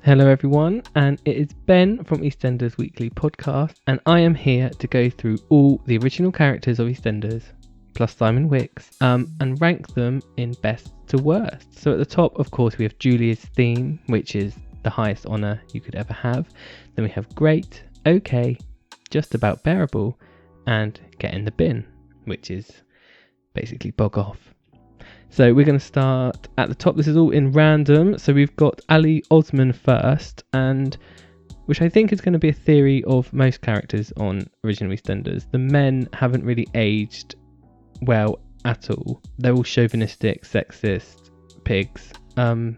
Hello everyone, and it is Ben from EastEnders Weekly Podcast, and I am here to go through all the original characters of EastEnders, plus Simon Wicks, and rank them in best to worst. So at the top, of course, we have Julia's theme, which is the highest honour you could ever have. Then we have great, okay, just about bearable, and get in the bin, which is basically bog off. So we're going to start at the top. This is all in random. So we've got Ali Osman first, and which I think is going to be a theory of most characters on original EastEnders. The men haven't really aged well at all. They're all chauvinistic, sexist, pigs. I don't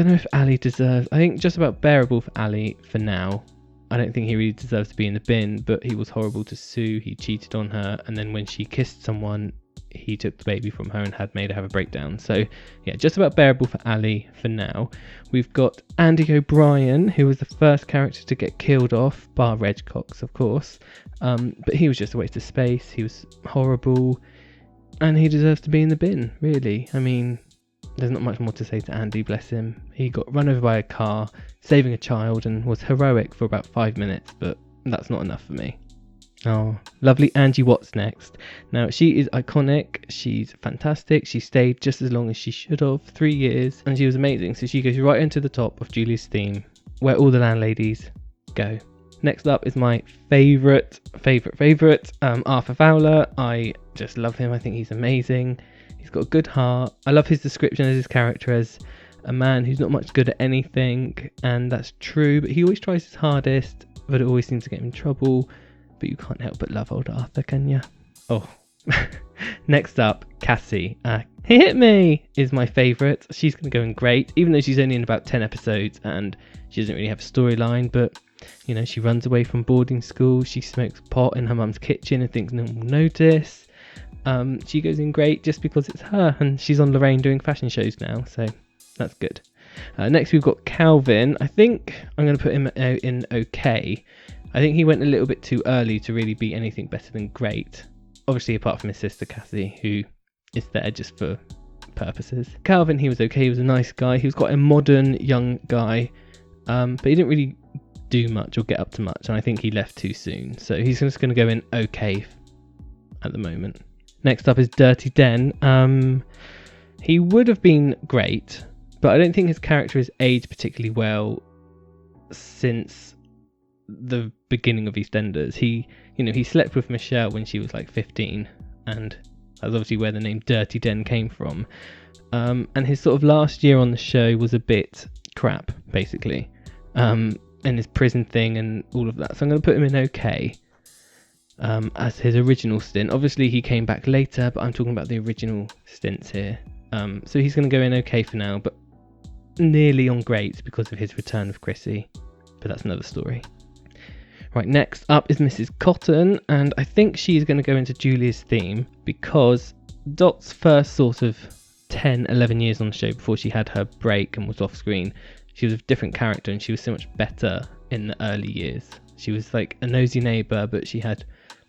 know if Ali deserves... I think just about bearable for Ali for now. I don't think he really deserves to be in the bin, but he was horrible to Sue. He cheated on her, and then when she kissed someone, he took the baby from her and had made her have a breakdown. So yeah, just about bearable for Ali for now. We've got Andy O'Brien, who was the first character to get killed off, bar Reg Cox of course, but he was just a waste of space. He was horrible and he deserves to be in the bin, really. I mean, there's not much more to say to Andy, bless him. He got run over by a car saving a child and was heroic for about 5 minutes, but that's not enough for me. Oh, lovely Angie Watts next. Now, she is iconic. She's fantastic. She stayed just as long as she should have, 3 years, and she was amazing. So she goes right into the top of Julia's theme, where all the landladies go. Next up is my favourite, Arthur Fowler. I just love him. I think he's amazing. He's got a good heart. I love his description of his character as a man who's not much good at anything, and that's true, but he always tries his hardest, but it always seems to get him in trouble. But you can't help but love old Arthur, can you? Oh. Next up, Cassie. Hit Me is my favourite. She's going to go in great, even though she's only in about 10 episodes and she doesn't really have a storyline. But, you know, she runs away from boarding school. She smokes pot in her mum's kitchen and thinks no one will notice. She goes in great just because it's her, and she's on Lorraine doing fashion shows now, so that's good. Next we've got Kelvin. I think I'm going to put him in okay. I think he went a little bit too early to really be anything better than great. Obviously, apart from his sister Cassie, who is there just for purposes. Kelvin, he was okay. He was a nice guy. He was quite a modern young guy, but he didn't really do much or get up to much, and I think he left too soon. So he's just going to go in okay at the moment. Next up is Dirty Den. He would have been great, but I don't think his character has aged particularly well since the beginning of EastEnders. He slept with Michelle when she was like 15, and that's obviously where the name Dirty Den came from. And his sort of last year on the show was a bit crap, basically, and his prison thing and all of that. So I'm going to put him in okay as his original stint. Obviously he came back later, but I'm talking about the original stints here. So he's going to go in okay for now, but nearly on great because of his return with Chrissy, but that's another story. Right, next up is Mrs. Cotton, and I think she's going to go into Julia's theme because Dot's first sort of 10, 11 years on the show before she had her break and was off screen, she was a different character and she was so much better in the early years. She was like a nosy neighbour, but she had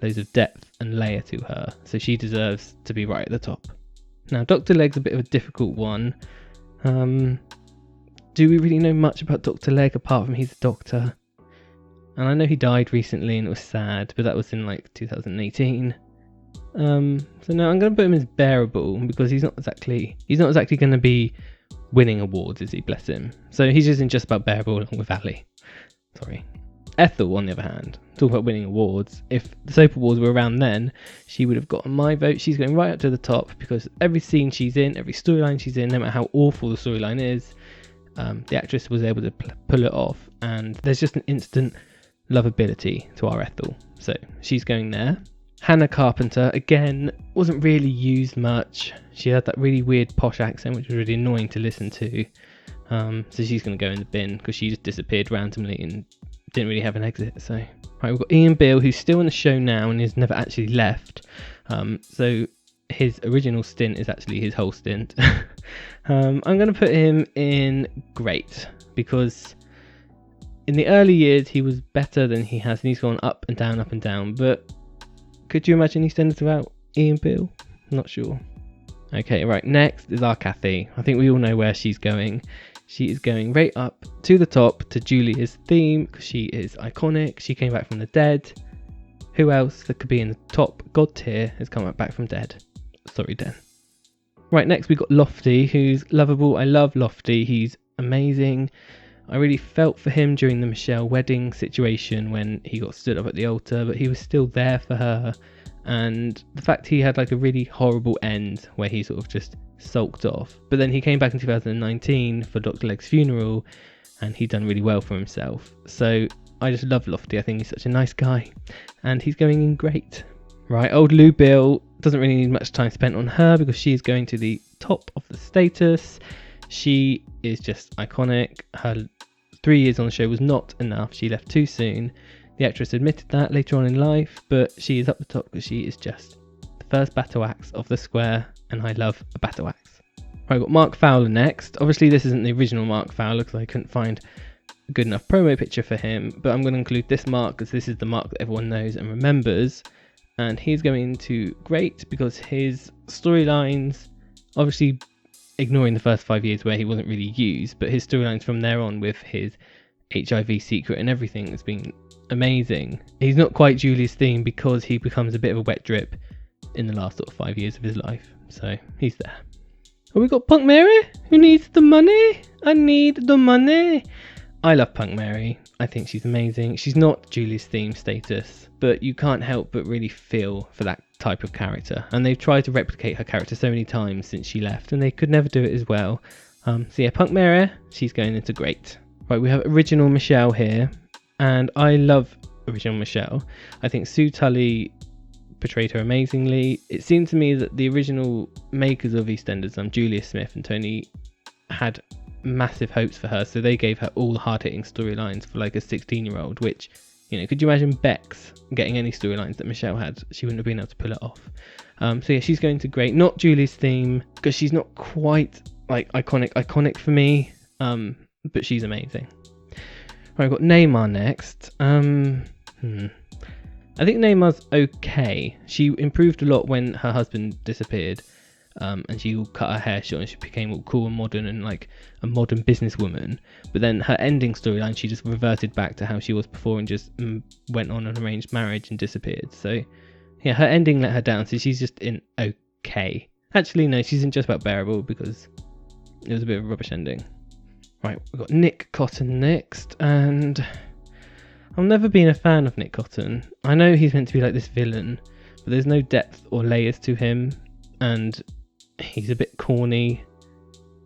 loads of depth and layer to her, so she deserves to be right at the top. Now, Dr. Legg's a bit of a difficult one. Do we really know much about Dr. Legg apart from he's a doctor? And I know he died recently and it was sad, but that was in like 2018. So no, I'm going to put him as bearable because he's not exactly going to be winning awards, is he? Bless him. So he's just in just about bearable along with Ali. Sorry. Ethel, on the other hand, talk about winning awards. If the soap awards were around then, she would have gotten my vote. She's going right up to the top because every scene she's in, every storyline she's in, no matter how awful the storyline is, the actress was able to pull it off, and there's just an instant lovability to our Ethel, so she's going there. Hannah Carpenter, again, wasn't really used much. She had that really weird posh accent which was really annoying to listen to, so she's going to go in the bin because she just disappeared randomly and didn't really have an exit. So right, we've got Ian Beale, who's still in the show now and has never actually left, so his original stint is actually his whole stint. I'm going to put him in great because in the early years he was better than he has, and he's gone up and down, but could you imagine EastEnders without Ian Beale? Not sure. Okay, right, next is our Kathy. I think we all know where she's going. She is going right up to the top to Julia's theme because she is iconic. She came back from the dead. Who else that could be in the top god tier has come back from dead? Sorry, Den. Right, next we got Lofty, who's lovable. I love Lofty. He's amazing. I really felt for him during the Michelle wedding situation when he got stood up at the altar, but he was still there for her. And the fact he had like a really horrible end where he sort of just sulked off. But then he came back in 2019 for Dr. Legg's funeral and he'd done really well for himself. So I just love Lofty. I think he's such a nice guy and he's going in great. Right, old Lou Beale doesn't really need much time spent on her because she's going to the top of the status. She is just iconic. Her 3 years on the show was not enough. She left too soon. The actress admitted that later on in life, but she is up the top because she is just the first battle axe of the square, and I love a battle axe. Right, I've got Mark Fowler next. Obviously this isn't the original Mark Fowler because I couldn't find a good enough promo picture for him, but I'm going to include this Mark because this is the Mark that everyone knows and remembers, and he's going to great because his storylines, obviously ignoring the first 5 years where he wasn't really used, but his storylines from there on with his HIV secret and everything has been amazing. He's not quite Julie's theme because he becomes a bit of a wet drip in the last sort of 5 years of his life, so he's there. Oh, we got Punk Mary, who needs the money. I need the money. I love Punk Mary. I think she's amazing. She's not Julie's theme status, but you can't help but really feel for that type of character. And they've tried to replicate her character so many times since she left, and they could never do it as well. So yeah, Punk Mary, she's going into great. Right, we have original Michelle here, and I love original Michelle. I think Sue Tully portrayed her amazingly. It seemed to me that the original makers of EastEnders, Julia Smith and Tony, had massive hopes for her, so they gave her all the hard-hitting storylines for like a 16-year-old, which, you know, could you imagine Bex getting any storylines that Michelle had? She wouldn't have been able to pull it off. So yeah, she's going to great. Not Julie's theme because she's not quite like iconic for me, but she's amazing. Right, I've got Naima next. I think Naima's okay. She improved a lot when her husband disappeared. And she cut her hair short and she became all cool and modern and like a modern businesswoman. But then her ending storyline, she just reverted back to how she was before and just went on an arranged marriage and disappeared. So yeah, her ending let her down, so she's just in okay. Actually no, she's in just about bearable because it was a bit of a rubbish ending. Right, we've got Nick Cotton next, and I've never been a fan of Nick Cotton. I know he's meant to be like this villain, but there's no depth or layers to him, and he's a bit corny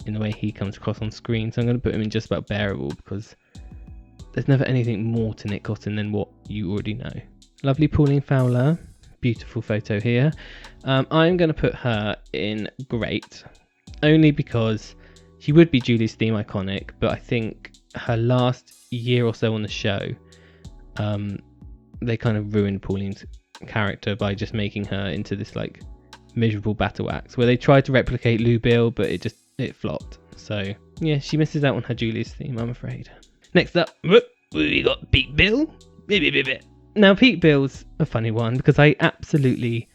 in the way he comes across on screen, so I'm going to put him in just about bearable because there's never anything more to Nick Cotton than what you already know. Lovely Pauline Fowler, beautiful photo here. I'm going to put her in great, only because she would be Julie's theme iconic, but I think her last year or so on the show, they kind of ruined Pauline's character by just making her into this like miserable battle axe where they tried to replicate Lou Beale, but it flopped. So yeah, she misses out on her Julie's theme, I'm afraid. Next up, we got Pete Beale. Now Pete Beale's a funny one because I absolutely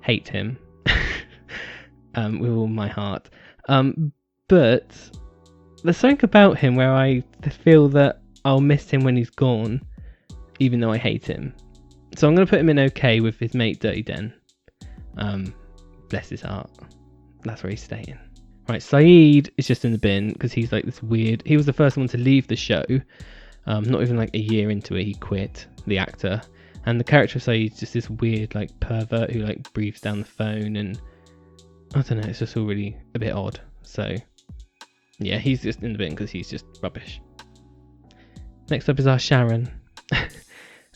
hate him with all my heart. But there's something about him where I feel that I'll miss him when he's gone, even though I hate him. So I'm going to put him in okay with his mate Dirty Den. Bless his heart. That's where he's staying. Right, Saeed is just in the bin because he's like this weird... He was the first one to leave the show. Not even like a year into it, he quit, the actor. And the character of Saeed is just this weird like pervert who like breathes down the phone, and I don't know, it's just all really a bit odd. So yeah, he's just in the bin because he's just rubbish. Next up is our Sharon.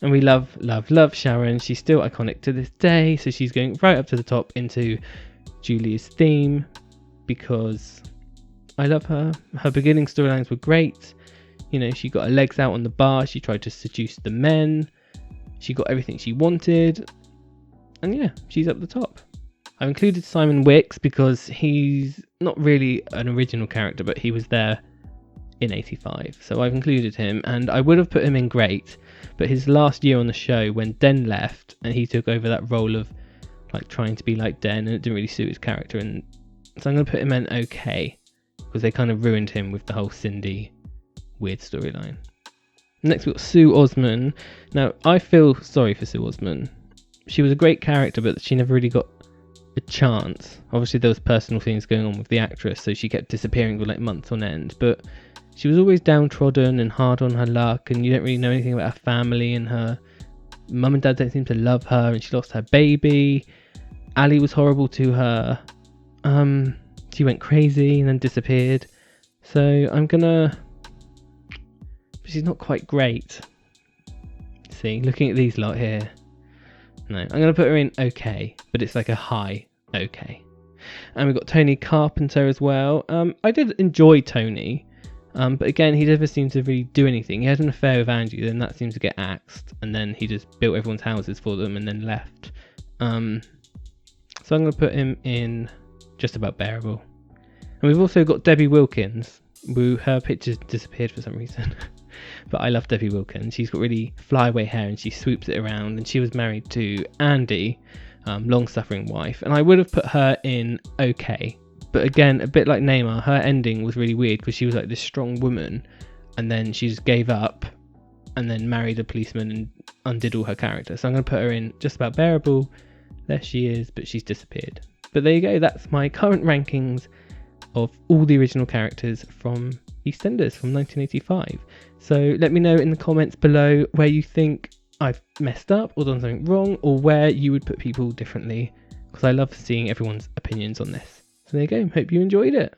And we love Sharon. She's still iconic to this day, so she's going right up to the top into Julie's theme because I love her. Her beginning storylines were great. You know, she got her legs out on the bar, she tried to seduce the men, she got everything she wanted, and yeah, she's up the top. I've included Simon Wicks because he's not really an original character, but he was there in 85, so I've included him, and I would have put him in great, but his last year on the show when Den left and he took over that role of like trying to be like Den, and it didn't really suit his character, and so I'm going to put him in okay because they kind of ruined him with the whole Cindy weird storyline. Next we've got Sue Osman. Now, I feel sorry for Sue Osman. She was a great character, but she never really got a chance. Obviously, there was personal things going on with the actress, so she kept disappearing for like months on end. But she was always downtrodden and hard on her luck, and you don't really know anything about her family, and her mum and dad don't seem to love her, and she lost her baby. Ali was horrible to her. She went crazy and then disappeared. So she's not quite great. See, looking at these lot here. No, I'm going to put her in okay, but it's like a high okay. And we've got Tony Carpenter as well. I did enjoy Tony, but again, he never seemed to really do anything. He had an affair with Angie, then that seemed to get axed, and then he just built everyone's houses for them and then left. So I'm going to put him in just about bearable. And we've also got Debbie Wilkins. Her picture's disappeared for some reason. But I love Debbie Wilkins. She's got really flyaway hair and she swoops it around, and she was married to Andy, long-suffering wife, and I would have put her in okay. But again, a bit like Naima, her ending was really weird because she was like this strong woman and then she just gave up and then married a policeman and undid all her character. So I'm going to put her in just about bearable. There she is, but she's disappeared. But there you go, that's my current rankings of all the original characters from EastEnders from 1985. So let me know in the comments below where you think I've messed up or done something wrong, or where you would put people differently, because I love seeing everyone's opinions on this. So there you go, hope you enjoyed it.